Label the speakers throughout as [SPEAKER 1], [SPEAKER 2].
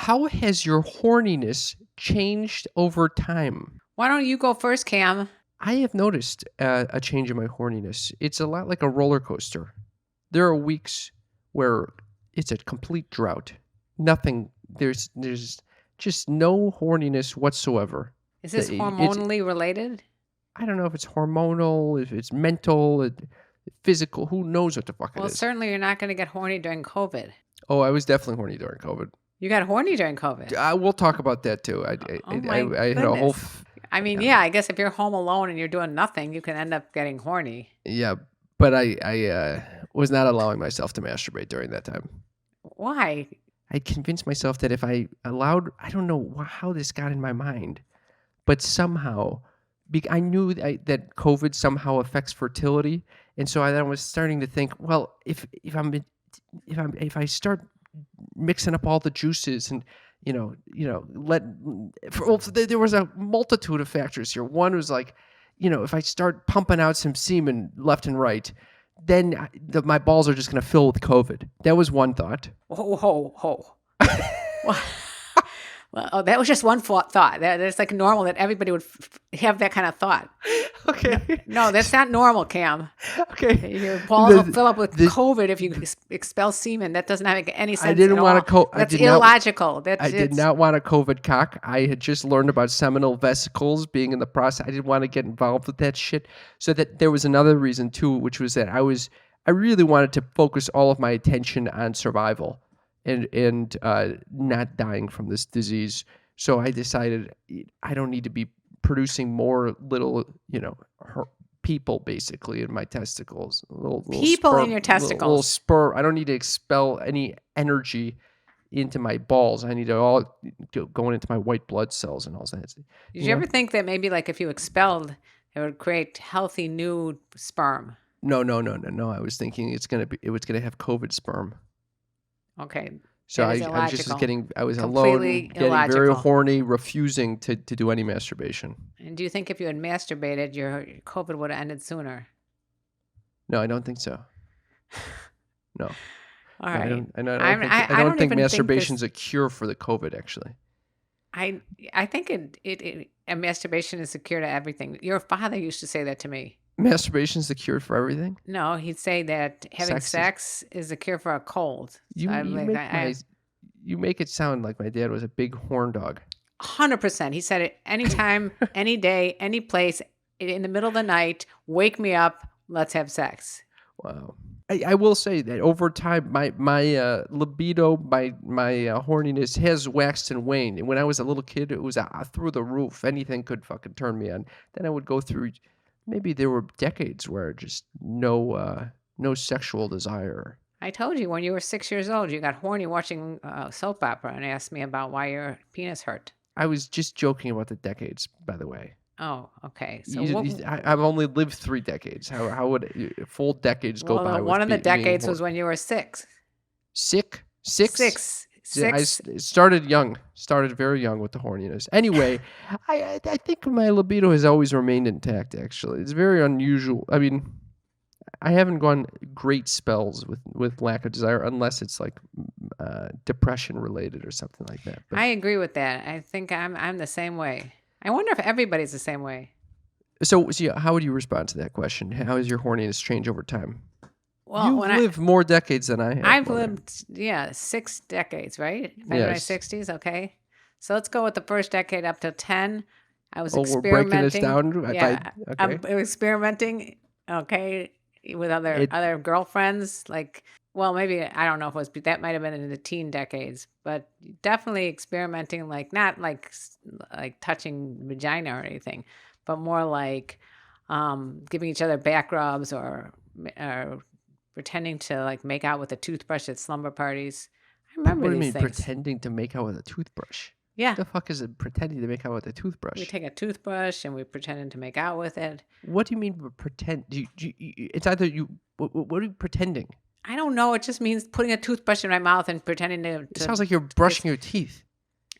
[SPEAKER 1] how has your horniness changed over time?
[SPEAKER 2] Why don't you go first, Cam?
[SPEAKER 1] I have noticed a change in my horniness. It's a lot like a roller coaster. There are weeks where it's a complete drought. Nothing. There's just no horniness whatsoever.
[SPEAKER 2] Is this hormonally related?
[SPEAKER 1] I don't know if it's hormonal, if it's mental, physical. Who knows what the fuck it is?
[SPEAKER 2] Well, certainly you're not going to get horny during COVID.
[SPEAKER 1] Oh, I was definitely horny during COVID.
[SPEAKER 2] You got horny during COVID.
[SPEAKER 1] We'll talk about that too. I had a whole.
[SPEAKER 2] I guess if you're home alone and you're doing nothing, you can end up getting horny.
[SPEAKER 1] Yeah, but I was not allowing myself to masturbate during that time.
[SPEAKER 2] Why?
[SPEAKER 1] I convinced myself that if I allowed, I don't know how this got in my mind, but somehow I knew that COVID somehow affects fertility, and so I was starting to think, well, if I start mixing up all the juices and there was a multitude of factors here. One was like, if I start pumping out some semen left and right, then my balls are just going to fill with COVID. That was one thought.
[SPEAKER 2] Ho. Well, that was just one thought. That's like normal that everybody would have that kind of thought.
[SPEAKER 1] Okay.
[SPEAKER 2] No, that's not normal, Cam.
[SPEAKER 1] Okay.
[SPEAKER 2] Your balls will fill up with COVID if you expel semen. That doesn't make any sense.
[SPEAKER 1] I didn't want to.
[SPEAKER 2] That's illogical.
[SPEAKER 1] I did not want a COVID cock. I had just learned about seminal vesicles being in the process. I didn't want to get involved with that shit. So that there was another reason too, which was that I really wanted to focus all of my attention on survival and not dying from this disease. So I decided I don't need to be producing more little, people basically in my testicles. Little
[SPEAKER 2] people
[SPEAKER 1] sperm,
[SPEAKER 2] in your testicles.
[SPEAKER 1] Little sperm. I don't need to expel any energy into my balls. I need it all going into my white blood cells and all that.
[SPEAKER 2] Did you ever think that maybe like if you expelled, it would create healthy new sperm?
[SPEAKER 1] No. I was thinking it was gonna have COVID sperm.
[SPEAKER 2] Okay.
[SPEAKER 1] So I was alone, getting very horny, refusing to do any masturbation.
[SPEAKER 2] And do you think if you had masturbated, your COVID would have ended sooner?
[SPEAKER 1] No, I don't think so. No.
[SPEAKER 2] All right.
[SPEAKER 1] I don't think masturbation's a cure for the COVID, actually.
[SPEAKER 2] I think a masturbation is a cure to everything. Your father used to say that to me.
[SPEAKER 1] Masturbation's the cure for everything?
[SPEAKER 2] No, he'd say that having sex is a cure for a cold.
[SPEAKER 1] You make it sound like my dad was a big horn dog.
[SPEAKER 2] 100%. He said it anytime, any day, any place, in the middle of the night, wake me up, let's have sex.
[SPEAKER 1] Wow. I will say that over time, my libido, my horniness has waxed and waned. And when I was a little kid, it was through the roof. Anything could fucking turn me on. Then I would go through... Maybe there were decades where just no sexual desire.
[SPEAKER 2] I told you when you were 6 years old, you got horny watching soap opera and asked me about why your penis hurt.
[SPEAKER 1] I was just joking about the decades, by the way.
[SPEAKER 2] Oh, okay. So
[SPEAKER 1] I've only lived 3 decades. How would full decades go by?
[SPEAKER 2] One of the decades was when you were 6.
[SPEAKER 1] Sick? 6?
[SPEAKER 2] 6.
[SPEAKER 1] I started very young with the horniness. Anyway, I think my libido has always remained intact, actually. It's very unusual. I mean, I haven't gone great spells with lack of desire unless it's like depression related or something like that. But,
[SPEAKER 2] I agree with that. I think I'm the same way. I wonder if everybody's the same way.
[SPEAKER 1] So how would you respond to that question? How has your horniness changed over time?
[SPEAKER 2] Well,
[SPEAKER 1] you've lived more decades than I have.
[SPEAKER 2] I've lived, 6 decades, right? If I'm in my 60s, okay. So let's go with the first decade up to 10. I was experimenting.
[SPEAKER 1] We're breaking this down?
[SPEAKER 2] Yeah, I'm experimenting, okay, with other girlfriends. Like, well, maybe, I don't know if it was, that might have been in the teen decades, but definitely experimenting, like, not like touching vagina or anything, but more like giving each other back rubs or pretending to like make out with a toothbrush at slumber parties. I remember these things.
[SPEAKER 1] What do you mean pretending to make out with a toothbrush?
[SPEAKER 2] Yeah.
[SPEAKER 1] What the fuck is it pretending to make out with a toothbrush?
[SPEAKER 2] We take a toothbrush and we pretend to make out with it.
[SPEAKER 1] What do you mean pretend? It's either you... What are you pretending?
[SPEAKER 2] I don't know. It just means putting a toothbrush in my mouth and pretending to...
[SPEAKER 1] It sounds like you're brushing your teeth.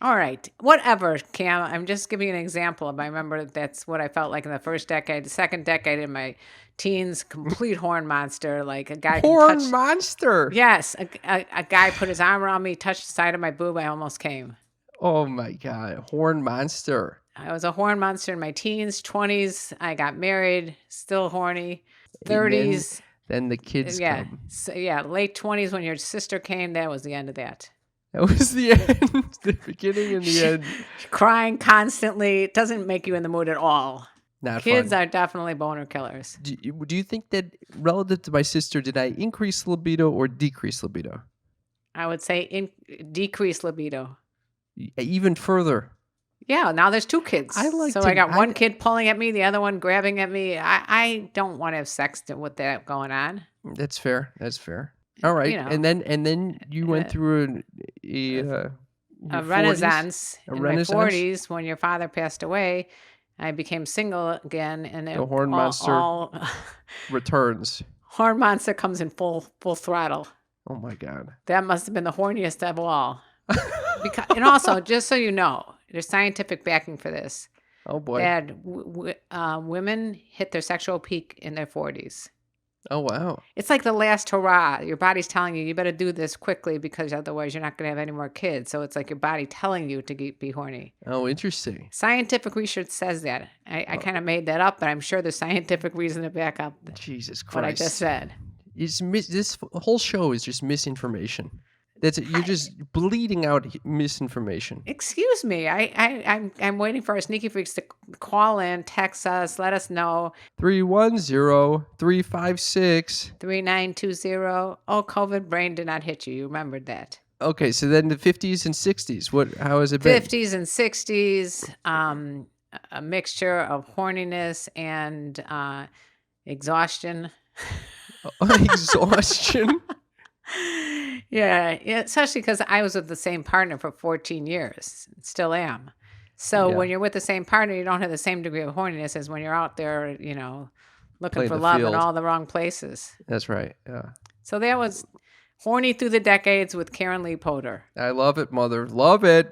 [SPEAKER 2] All right. Whatever, Cam. I'm just giving you an example. I remember that's what I felt like in the first decade. The second decade in my teens, complete horn monster. Like a guy can touch.
[SPEAKER 1] Horn monster.
[SPEAKER 2] Yes. A guy put his arm around me, touched the side of my boob. I almost came.
[SPEAKER 1] Oh my God. Horn monster.
[SPEAKER 2] I was a horn monster in my teens, 20s. I got married, still horny. 30s.
[SPEAKER 1] Then the kids come.
[SPEAKER 2] So, late 20s when your sister came, that was the end of that.
[SPEAKER 1] That was the end, the beginning and the end.
[SPEAKER 2] Crying constantly. It doesn't make you in the mood at all.
[SPEAKER 1] Not
[SPEAKER 2] Kids
[SPEAKER 1] fun.
[SPEAKER 2] are definitely boner killers.
[SPEAKER 1] Do you think that relative to my sister, did I increase libido or decrease libido?
[SPEAKER 2] I would say decrease libido.
[SPEAKER 1] Even further.
[SPEAKER 2] Yeah, now there's 2 kids. I got one kid pulling at me, the other one grabbing at me. I don't want to have sex with that going on.
[SPEAKER 1] That's fair. All right, and then you went through a
[SPEAKER 2] renaissance in my
[SPEAKER 1] renaissance?
[SPEAKER 2] 40s when your father passed away. I became single again, and
[SPEAKER 1] the horn monster returns.
[SPEAKER 2] Horn monster comes in full throttle.
[SPEAKER 1] Oh my God,
[SPEAKER 2] that must have been the horniest of all. And also, just so you know, there's scientific backing for this.
[SPEAKER 1] Oh boy,
[SPEAKER 2] that women hit their sexual peak in their 40s.
[SPEAKER 1] Oh, wow.
[SPEAKER 2] It's like the last hurrah. Your body's telling you better do this quickly because otherwise you're not going to have any more kids. So it's like your body telling you to be horny.
[SPEAKER 1] Oh, interesting.
[SPEAKER 2] Scientific research says that. I kind of made that up, but I'm sure there's scientific reason to back up
[SPEAKER 1] Jesus Christ.
[SPEAKER 2] what I just said.
[SPEAKER 1] This whole show is just misinformation. You're just bleeding out misinformation.
[SPEAKER 2] Excuse me. I'm waiting for our sneaky freaks to call in, text us, let us know.
[SPEAKER 1] 310-356-3920.
[SPEAKER 2] Oh, COVID brain did not hit you. You remembered that.
[SPEAKER 1] Okay, so then the 50s and 60s. How has it been?
[SPEAKER 2] 50s and 60s, a mixture of horniness and exhaustion.
[SPEAKER 1] Exhaustion?
[SPEAKER 2] Yeah, especially because I was with the same partner for 14 years. Still am. So when you're with the same partner, you don't have the same degree of horniness as when you're out there, looking for love in all the wrong places.
[SPEAKER 1] That's right. Yeah.
[SPEAKER 2] So that was Horny Through the Decades with KarenLee Poter.
[SPEAKER 1] I love it, mother. Love it.